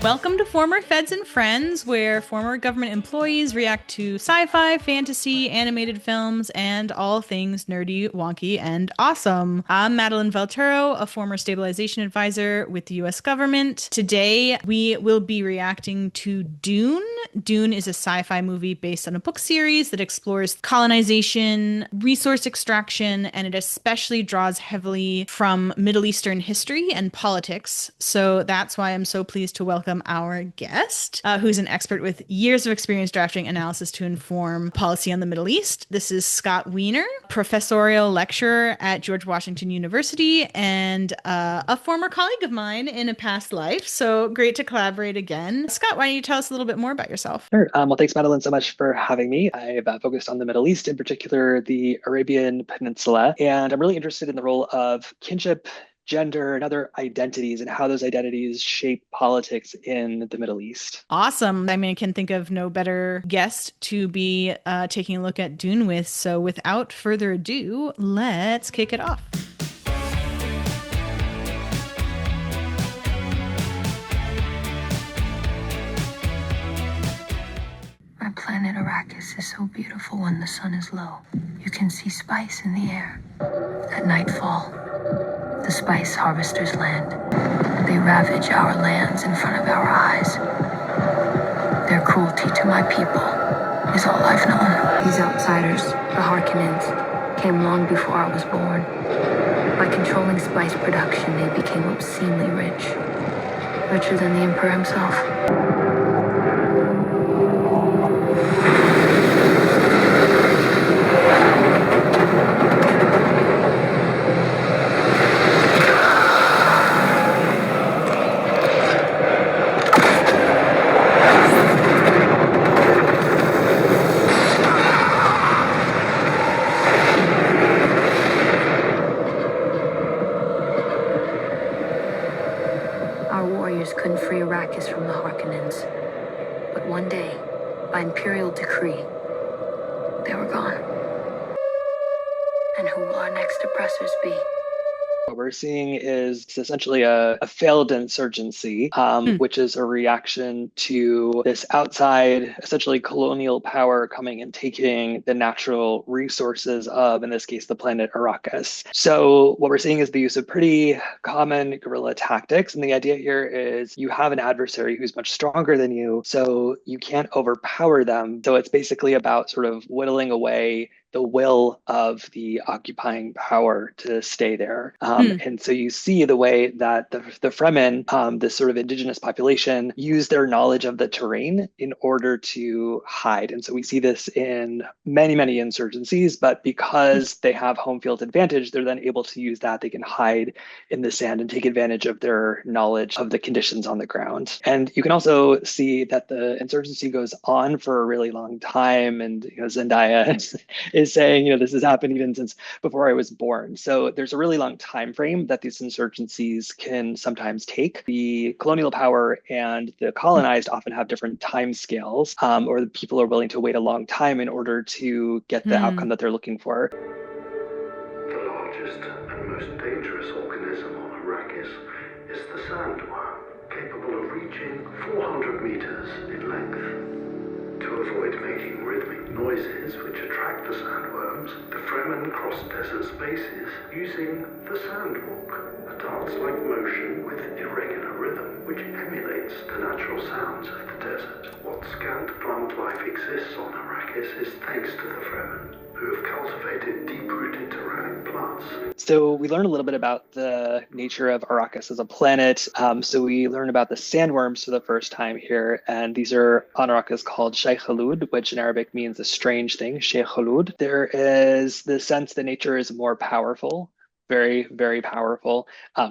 Welcome to Former Feds and Friends, where former government employees react to sci-fi, fantasy, animated films, and all things nerdy, wonky, and awesome. I'm Madeline Valtero, a former stabilization advisor with the US government. Today, we will be reacting to Dune. Dune is a sci-fi movie based on a book series that explores colonization, resource extraction, and it especially draws heavily from Middle Eastern history and politics. So that's why I'm so pleased to welcome our guest, who's an expert with years of experience drafting analysis to inform policy on the Middle East. This is Scott Wiener, professorial lecturer at George Washington University and a former colleague of mine in a past life. So great to collaborate again. Scott, why don't you tell us a little bit more about yourself? Sure. Well, thanks, Madeline, so much for having me. I've focused on the Middle East, in particular the Arabian Peninsula, and I'm really interested in the role of kinship, gender, and other identities and how those identities shape politics in the Middle East. Awesome. I mean, I can think of no better guest to be taking a look at Dune with. So without further ado, let's kick it off. My planet Arrakis is so beautiful when the sun is low. You can see spice in the air. At nightfall, the spice harvesters land. They ravage our lands in front of our eyes. Their cruelty to my people is all I've known. These outsiders, the Harkonnens, came long before I was born. By controlling spice production, they became obscenely rich. Richer than the Emperor himself. Couldn't free Arrakis from the Harkonnens. But one day, by imperial decree, they were gone. And who will our next oppressors be? What we're seeing is essentially a failed insurgency, which is a reaction to this outside, essentially colonial power coming and taking the natural resources of, in this case, the planet Arrakis. So what we're seeing is the use of pretty common guerrilla tactics. And the idea here is you have an adversary who's much stronger than you, so you can't overpower them. So it's basically about sort of whittling away the will of the occupying power to stay there. And so you see the way that the Fremen, this sort of indigenous population, use their knowledge of the terrain in order to hide. And so we see this in many, many insurgencies, but because they have home field advantage, they're then able to use that. They can hide in the sand and take advantage of their knowledge of the conditions on the ground. And you can also see that the insurgency goes on for a really long time. And Zendaya is saying, this has happened even since before I was born. So there's a really long time frame that these insurgencies can sometimes take. The colonial power and the colonized often have different time scales, or the people are willing to wait a long time in order to get the outcome that they're looking for. The largest and most dangerous organism on Arrakis is the sandworm, capable of reaching 400 meters in length. To avoid making rhythmic noises which attract the sandworms, the Fremen cross desert spaces using the sandwalk, a dance-like motion with irregular rhythm which emulates the natural sounds of the desert. What scant plant life exists on Arrakis is thanks to the Fremen, who have cultivated deep-rooted terranic plants. So we learn a little bit about the nature of Arrakis as a planet. So we learn about the sandworms for the first time here, and these are on Arrakis called Khaldun, which in Arabic means a strange thing, Khaldun. There is the sense that nature is more powerful, very, very powerful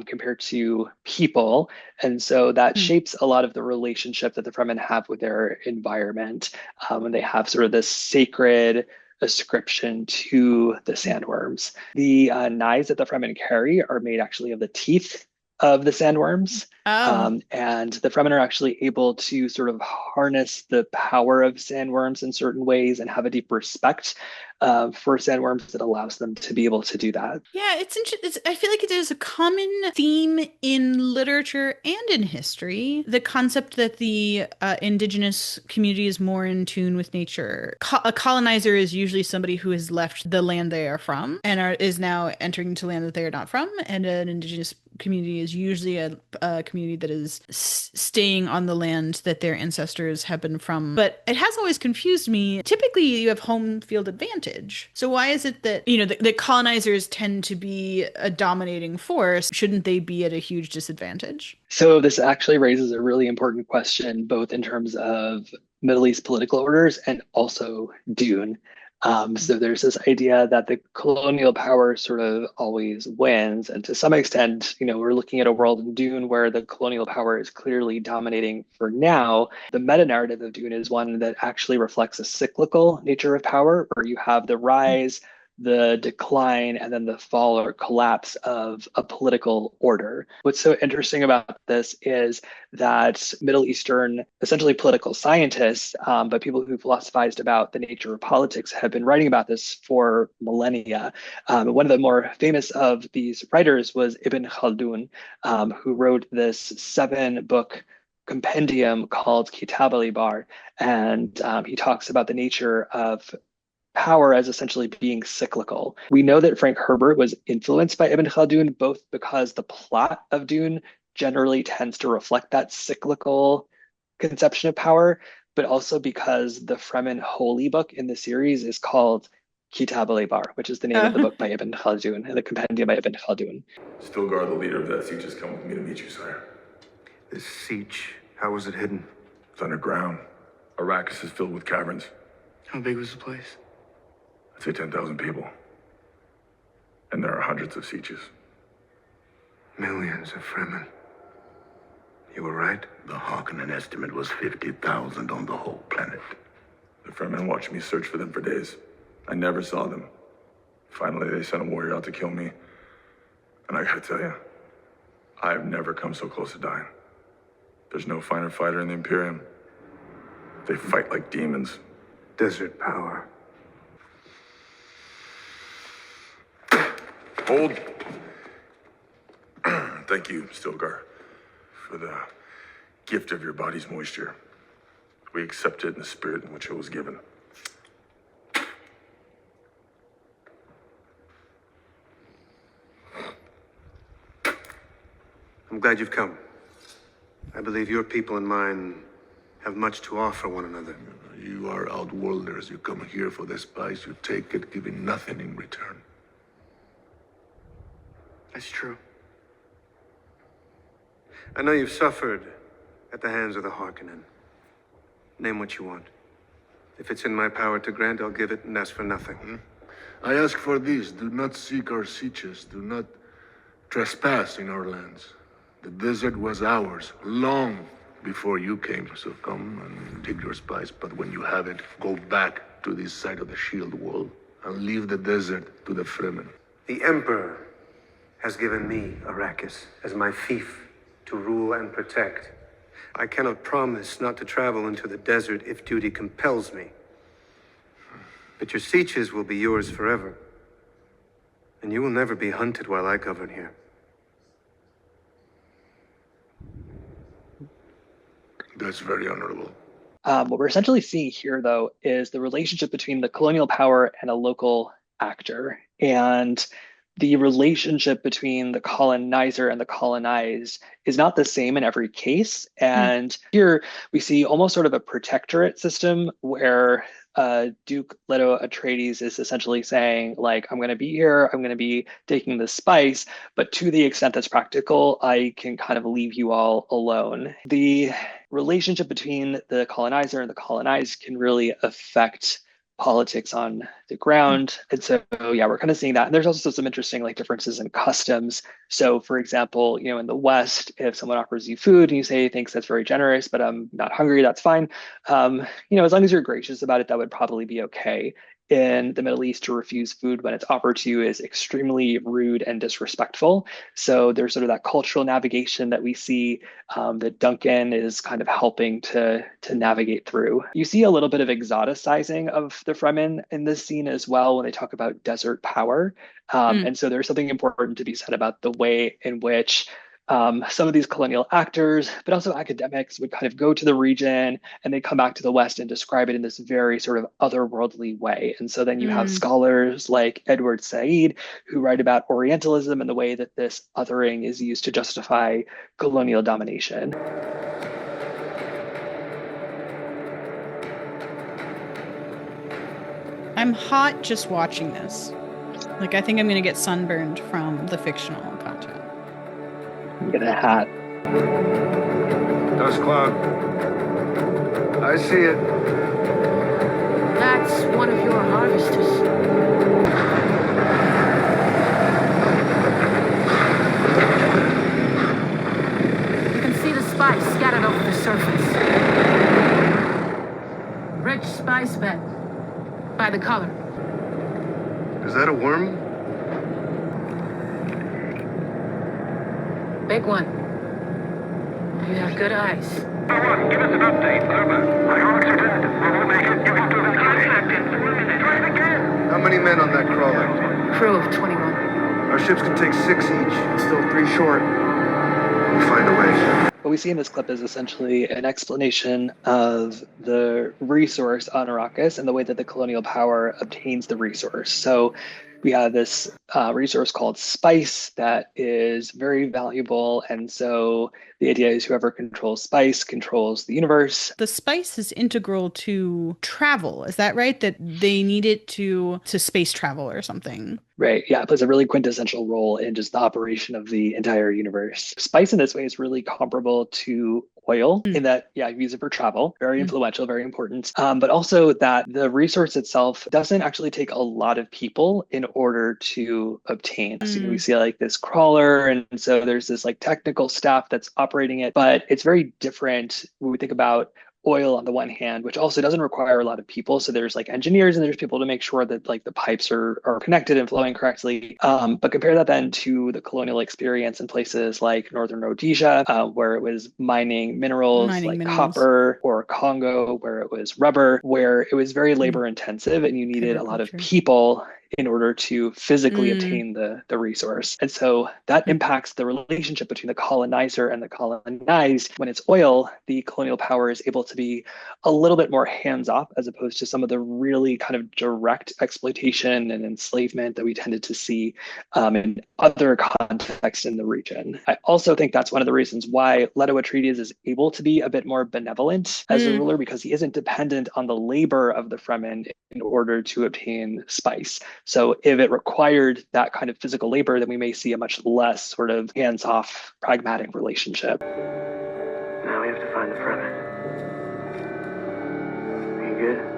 compared to people. And so that shapes a lot of the relationship that the Fremen have with their environment. And they have sort of this sacred ascription to the sandworms. The knives that the Fremen carry are made actually of the teeth of the sandworms. Oh. And the Fremen are actually able to sort of harness the power of sandworms in certain ways and have a deep respect for sandworms that allows them to be able to do that. Yeah, it's interesting. I feel like there's a common theme in literature and in history. The concept that the indigenous community is more in tune with nature. A colonizer is usually somebody who has left the land they are from and is now entering into land that they are not from. And an indigenous community is usually a community that is staying on the land that their ancestors have been from. But it has always confused me. Typically, you have home field advantage. So why is it that, the colonizers tend to be a dominating force? Shouldn't they be at a huge disadvantage? So this actually raises a really important question, both in terms of Middle East political orders and also Dune. So there's this idea that the colonial power sort of always wins. And to some extent, we're looking at a world in Dune where the colonial power is clearly dominating for now. The meta narrative of Dune is one that actually reflects a cyclical nature of power, where you have the rise, the decline, and then the fall or collapse of a political order. What's so interesting about this is that Middle Eastern, essentially political scientists, but people who philosophized about the nature of politics have been writing about this for millennia. One of the more famous of these writers was Ibn Khaldun, who wrote this 7-book compendium called Kitab al-Ibar. And he talks about the nature of power as essentially being cyclical. We know that Frank Herbert was influenced by Ibn Khaldun, both because the plot of Dune generally tends to reflect that cyclical conception of power, but also because the Fremen holy book in the series is called Kitab al-Ibar, which is the name of the book by Ibn Khaldun and the compendium by Ibn Khaldun. Stilgar, the leader of that siege, has come with me to meet you, sire. This siege, how was it hidden? It's underground. Arrakis is filled with caverns. How big was the place? I'd say 10,000 people. And there are hundreds of sieges. Millions of Fremen. You were right. The Harkonnen estimate was 50,000 on the whole planet. The Fremen watched me search for them for days. I never saw them. Finally, they sent a warrior out to kill me. And I gotta tell you, I've never come so close to dying. There's no finer fighter in the Imperium. They fight like demons. Desert power. Hold. Thank you, Stilgar, for the gift of your body's moisture. We accept it in the spirit in which it was given. I'm glad you've come. I believe your people and mine have much to offer one another. You are outworlders. You come here for the spice, you take it, giving nothing in return. That's true. I know you've suffered at the hands of the Harkonnen. Name what you want. If it's in my power to grant, I'll give it and ask for nothing. I ask for this. Do not seek our sieges. Do not trespass in our lands. The desert was ours long before you came. So come and take your spice. But when you have it, go back to this side of the shield wall and leave the desert to the Fremen. The Emperor has given me Arrakis as my fief to rule and protect. I cannot promise not to travel into the desert if duty compels me. But your sieges will be yours forever. And you will never be hunted while I govern here. That's very honorable. What we're essentially seeing here, though, is the relationship between the colonial power and a local actor. And the relationship between the colonizer and the colonized is not the same in every case. And here we see almost sort of a protectorate system where Duke Leto Atreides is essentially saying, like, I'm going to be here, I'm going to be taking the spice, but to the extent that's practical, I can kind of leave you all alone. The relationship between the colonizer and the colonized can really affect politics on the ground. And so, yeah, we're kind of seeing that. And there's also some interesting differences in customs. So for example, in the West, if someone offers you food and you say, thanks, that's very generous, but I'm not hungry, that's fine. As long as you're gracious about it, that would probably be okay. in the Middle East to refuse food when it's offered to you is extremely rude and disrespectful. So there's sort of that cultural navigation that we see that Duncan is kind of helping to navigate through. You see a little bit of exoticizing of the Fremen in this scene as well when they talk about desert power. And so there's something important to be said about the way in which some of these colonial actors, but also academics, would kind of go to the region and they come back to the West and describe it in this very sort of otherworldly way. And so then you have scholars like Edward Said who write about Orientalism and the way that this othering is used to justify colonial domination. I'm hot just watching this. Like, I think I'm going to get sunburned from the fictional content. Get a hat. Dust cloud. I see it. That's one of your harvesters. You can see the spice scattered over the surface. Rich spice bed. By the color. Is that a worm? Big one. You have good eyes. One, give us an update. Over. Hydraulics are dead. We'll make it. You can do that. Contacted. Try it again. How many men on that crawler? Crew of 21. Our ships can take 6 each. Still 3 short. We'll find a way. What we see in this clip is essentially an explanation of the resource on Arrakis and the way that the colonial power obtains the resource. So we have this resource called spice that is very valuable. And so the idea is whoever controls spice controls the universe. The spice is integral to travel. Is that right? That they need it to space travel or something? Right. Yeah. It plays a really quintessential role in just the operation of the entire universe. Spice in this way is really comparable to oil in that, yeah, you use it for travel, very influential, very important. But also that the resource itself doesn't actually take a lot of people in order to obtain. So we see like this crawler, and so there's this like technical staff that's operating it, but it's very different when we think about oil on the one hand, which also doesn't require a lot of people. So there's like engineers and there's people to make sure that like the pipes are connected and flowing correctly. But compare that then to the colonial experience in places like Northern Rhodesia, where it was mining minerals copper, or Congo, where it was rubber, where it was very labor intensive and you needed a lot of people in order to physically obtain the resource. And so that impacts the relationship between the colonizer and the colonized. When it's oil, the colonial power is able to be a little bit more hands-off as opposed to some of the really kind of direct exploitation and enslavement that we tended to see in other contexts in the region. I also think that's one of the reasons why Leto Atreides is able to be a bit more benevolent as a ruler, because he isn't dependent on the labor of the Fremen in order to obtain spice. So if it required that kind of physical labor, then we may see a much less sort of hands-off, pragmatic relationship. Now we have to find the Fremen. Are you good?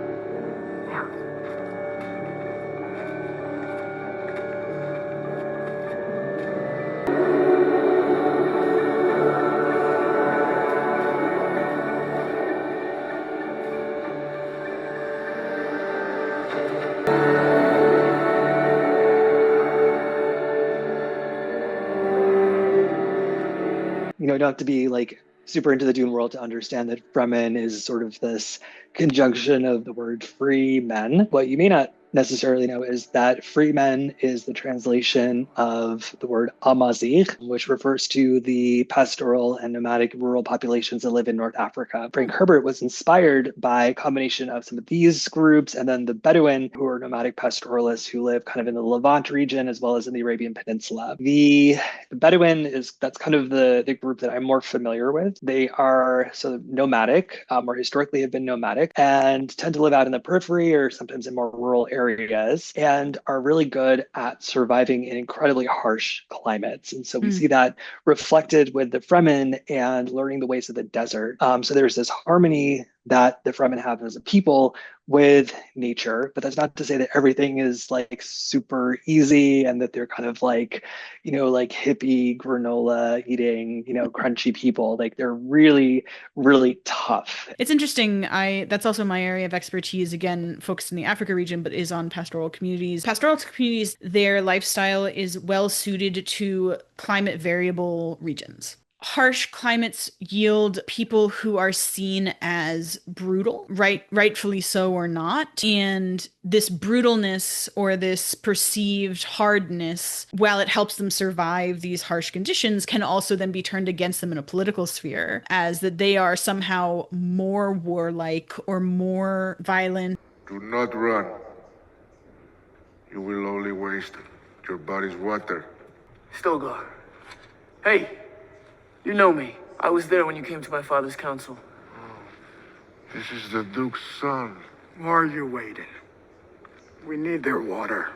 You don't have to be like super into the Dune world to understand that Fremen is sort of this conjunction of the word free men. What you may not necessarily know is that Fremen is the translation of the word Amazigh, which refers to the pastoral and nomadic rural populations that live in North Africa. Frank Herbert was inspired by a combination of some of these groups and then the Bedouin, who are nomadic pastoralists who live kind of in the Levant region as well as in the Arabian Peninsula. The Bedouin that's kind of the group that I'm more familiar with. They are sort of nomadic, or historically have been nomadic, and tend to live out in the periphery or sometimes in more rural areas, and are really good at surviving in incredibly harsh climates. And so we see that reflected with the Fremen and learning the ways of the desert. So there's this harmony that the Fremen have as a people with nature, but that's not to say that everything is like super easy and that they're kind of like, like hippie granola eating, crunchy people. Like they're really, really tough. It's interesting. That's also my area of expertise, again, focused in the Africa region, but is on pastoral communities. Pastoral communities, their lifestyle is well suited to climate variable regions. Harsh climates yield people who are seen as brutal, rightfully so or not. And this brutalness or this perceived hardness, while it helps them survive these harsh conditions, can also then be turned against them in a political sphere as that they are somehow more warlike or more violent. Do not run. You will only waste your body's water. Stilgar. Hey! You know me. I was there when you came to my father's council. Oh, this is the Duke's son. Why are you waiting? We need their water.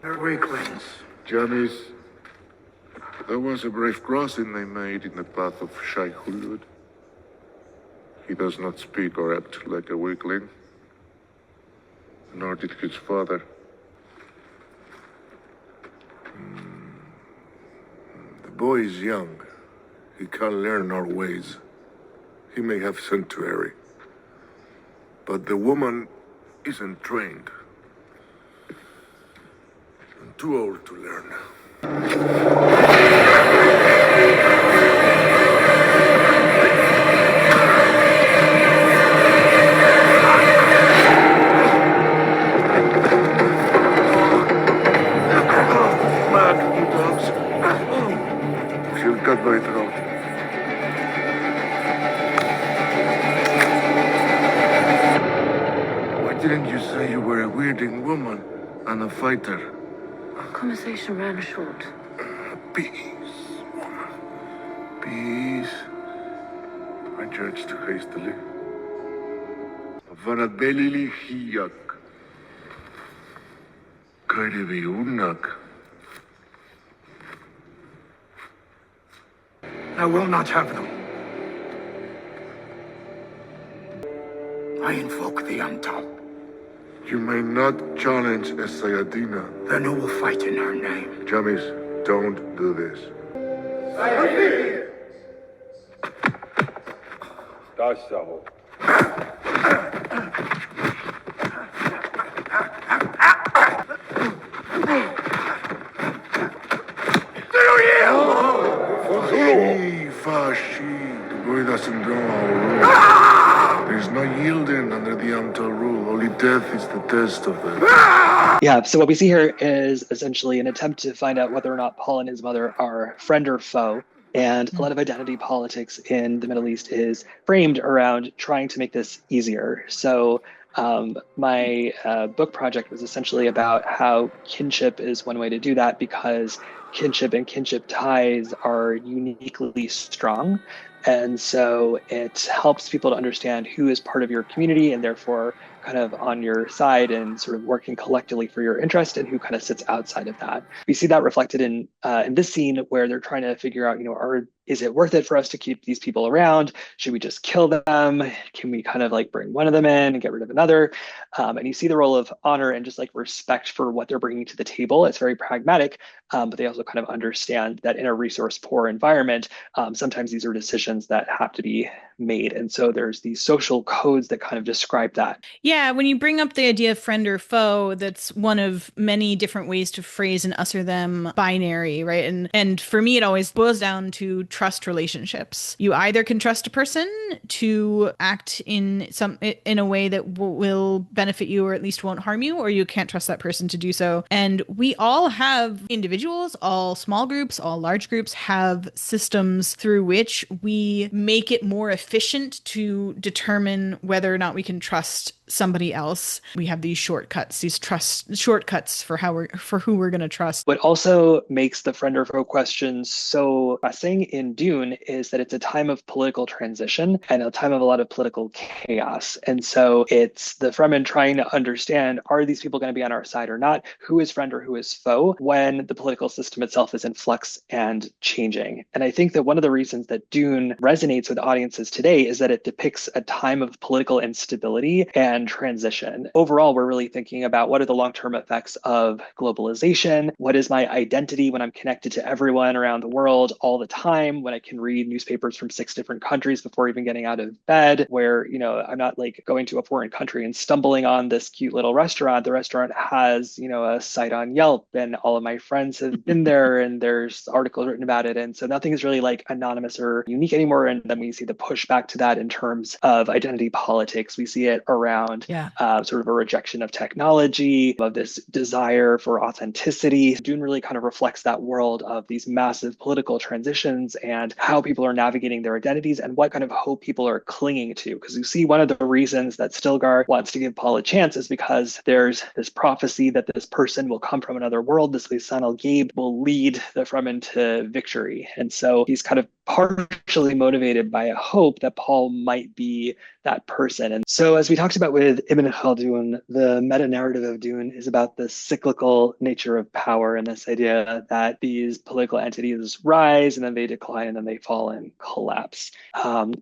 They're weaklings. Jammies, there was a brave crossing they made in the path of Shai Hulud. He does not speak or act like a weakling, nor did his father. The boy is young. He can learn our ways. He may have sanctuary. But the woman isn't trained. And too old to learn. Back, you dogs. She'll cut my throat. Didn't you say you were a weirding woman and a fighter? Our conversation ran short. Peace, woman. Peace. I judged too hastily. Varadeli hiyak. Karevi unak. I will not have them. I invoke the Untold. You may not challenge a Sayadina. Then who will fight in her name? Jammies, don't do this. Dasaho. The boy doesn't know our rule. There's no yielding under the Amtal rule. Only death is the test of them. Yeah, so what we see here is essentially an attempt to find out whether or not Paul and his mother are friend or foe. And a lot of identity politics in the Middle East is framed around trying to make this easier. So my book project was essentially about how kinship is one way to do that, because kinship and kinship ties are uniquely strong. And so it helps people to understand who is part of your community and therefore kind of on your side and sort of working collectively for your interest, and who kind of sits outside of that. We see that reflected in this scene where they're trying to figure out, is it worth it for us to keep these people around? Should we just kill them? Can we kind of like bring one of them in and get rid of another? And you see the role of honor and just like respect for what they're bringing to the table. It's very pragmatic, but they also kind of understand that in a resource poor environment, sometimes these are decisions that have to be made. And so there's these social codes that kind of describe that. Yeah, when you bring up the idea of friend or foe, that's one of many different ways to phrase an us or them binary, right? And for me, it always boils down to trust relationships. You either can trust a person to act in a way that will benefit you or at least won't harm you, or you can't trust that person to do so. And we all have individuals, all small groups, all large groups have systems through which we make it more efficient to determine whether or not we can trust somebody else. We have these shortcuts, shortcuts for who we're going to trust. What also makes the friend or foe question so pressing in Dune is that it's a time of political transition and a time of a lot of political chaos. And so it's the Fremen trying to understand, are these people going to be on our side or not? Who is friend or who is foe when the political system itself is in flux and changing? And I think that one of the reasons that Dune resonates with audiences today is that it depicts a time of political instability and and transition. Overall, we're really thinking about what are the long-term effects of globalization? What is my identity when I'm connected to everyone around the world all the time, when I can read newspapers from 6 different countries before even getting out of bed, where, I'm not like going to a foreign country and stumbling on this cute little restaurant. The restaurant has, a site on Yelp, and all of my friends have been there, and there's articles written about it. And so nothing is really like anonymous or unique anymore. And then we see the pushback to that in terms of identity politics. We see it around sort of a rejection of technology, of this desire for authenticity. Dune really kind of reflects that world of these massive political transitions and how people are navigating their identities and what kind of hope people are clinging to. Because you see, one of the reasons that Stilgar wants to give Paul a chance is because there's this prophecy that this person will come from another world. This son Al-Gaib will lead the Fremen to victory. And so he's kind of partially motivated by a hope that Paul might be that person. And so, as we talked about with Ibn Khaldun, the meta-narrative of Dune is about the cyclical nature of power and this idea that these political entities rise and then they decline and then they fall and collapse.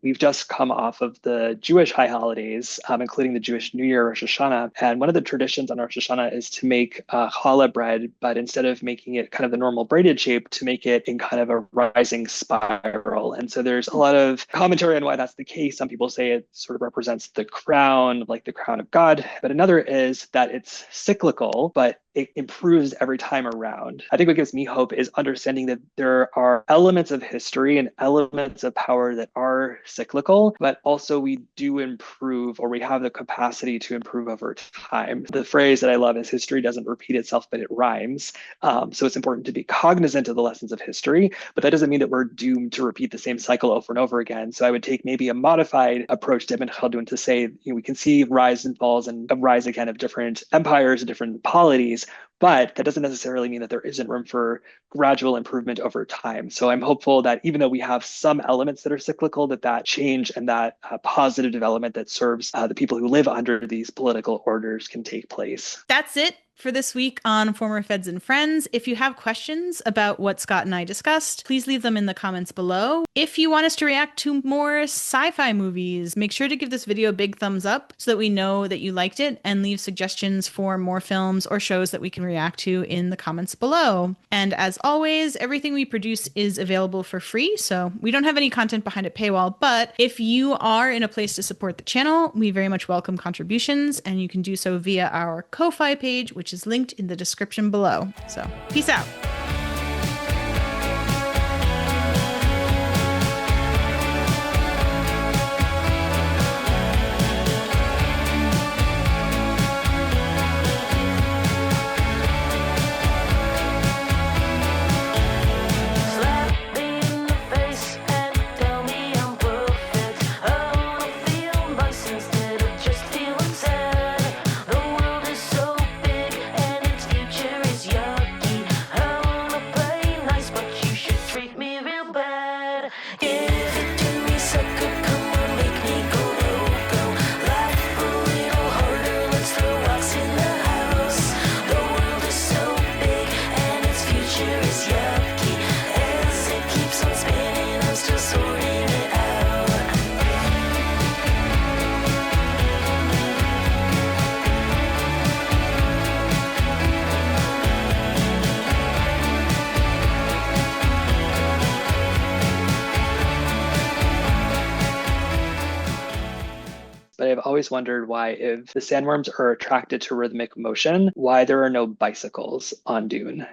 We've just come off of the Jewish high holidays, including the Jewish New Year, Rosh Hashanah. And one of the traditions on Rosh Hashanah is to make challah bread, but instead of making it kind of the normal braided shape, to make it in kind of a rising spiral. And so there's a lot of commentary on why that's the case. Some people say it sort of represents the crown, like the crown of God. But another is that it's cyclical, but it improves every time around. I think what gives me hope is understanding that there are elements of history and elements of power that are cyclical, but also we do improve, or we have the capacity to improve over time. The phrase that I love is history doesn't repeat itself, but it rhymes. So it's important to be cognizant of the lessons of history, but that doesn't mean that we're doomed to repeat the same cycle over and over again. So I would take maybe a modified approach to Ibn Khaldun to say, we can see rise and falls and a rise again of different empires and different polities, but that doesn't necessarily mean that there isn't room for gradual improvement over time. So I'm hopeful that even though we have some elements that are cyclical, that change and that positive development that serves the people who live under these political orders can take place. That's it for this week on Former Feds and Friends. If you have questions about what Scott and I discussed, please leave them in the comments below. If you want us to react to more sci-fi movies, make sure to give this video a big thumbs up so that we know that you liked it, and leave suggestions for more films or shows that we can react to in the comments below. And as always, everything we produce is available for free, so we don't have any content behind a paywall, but if you are in a place to support the channel, we very much welcome contributions, and you can do so via our Ko-Fi page, which is linked in the description below. So, peace out. But I've always wondered why, if the sandworms are attracted to rhythmic motion, why there are no bicycles on Dune.